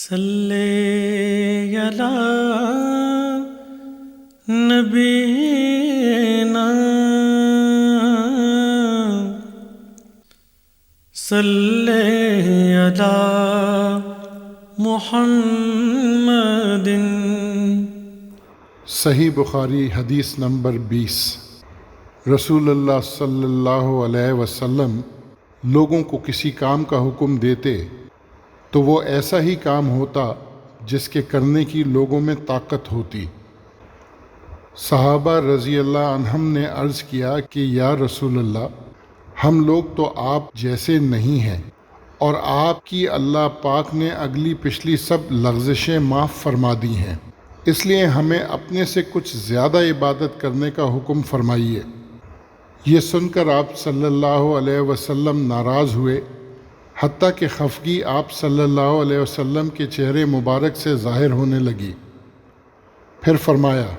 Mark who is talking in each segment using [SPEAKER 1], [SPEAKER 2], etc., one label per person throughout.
[SPEAKER 1] सल्ले अला नबीना सल्ले अला मुहम्मदिन।
[SPEAKER 2] सही बुखारी हदीस नंबर 20। रसूलुल्लाह सल्लल्लाहु अलैहि वसल्लम लोगों को किसी काम का हुक्म देते तो वो ऐसा ही काम होता जिसके करने की लोगों में ताकत होती। सहाबा रज़ी अल्लाह अन्हम ने अर्ज़ किया कि या रसूलल्लाह, हम लोग तो आप जैसे नहीं हैं और आपकी अल्लाह पाक ने अगली पिछली सब लग़ज़िशें माफ़ फरमा दी हैं, इसलिए हमें अपने से कुछ ज़्यादा इबादत करने का हुक्म फरमाइए। ये सुनकर आप सल्लल्लाहु अलैहि वसल्लम नाराज़ हुए, हत्ता कि खफगी आप सल्लल्लाहु अलैहि वसल्लम के चेहरे मुबारक से ज़ाहिर होने लगी। फिर फरमाया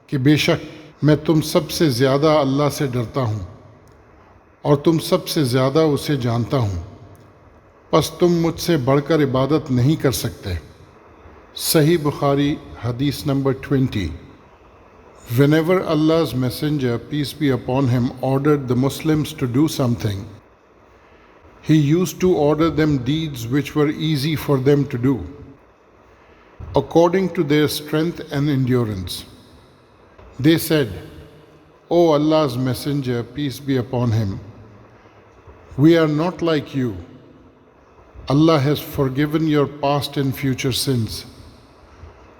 [SPEAKER 2] कि बेशक मैं तुम सबसे ज़्यादा अल्लाह से डरता हूँ और तुम सबसे ज़्यादा उसे जानता हूँ, बस तुम मुझसे बढ़कर इबादत नहीं कर सकते। सही बुखारी हदीस number 20। Whenever Allah's Messenger, peace be upon him, ordered the Muslims to do something, he used to order them deeds which were easy for them to do, according to their strength and endurance. They said, O Allah's Messenger, peace be upon him, we are not like you. Allah has forgiven your past and future sins.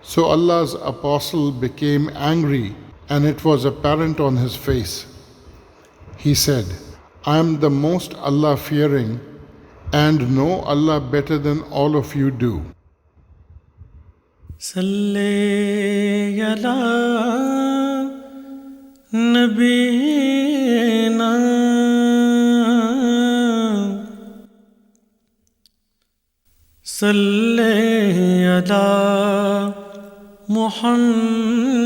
[SPEAKER 2] So Allah's apostle became angry and it was apparent on his face. He said, I am the most Allah-fearing and know Allah better than all of you do.
[SPEAKER 1] सल्ले अला नबीना सल्ले अला मुहम्मदिन।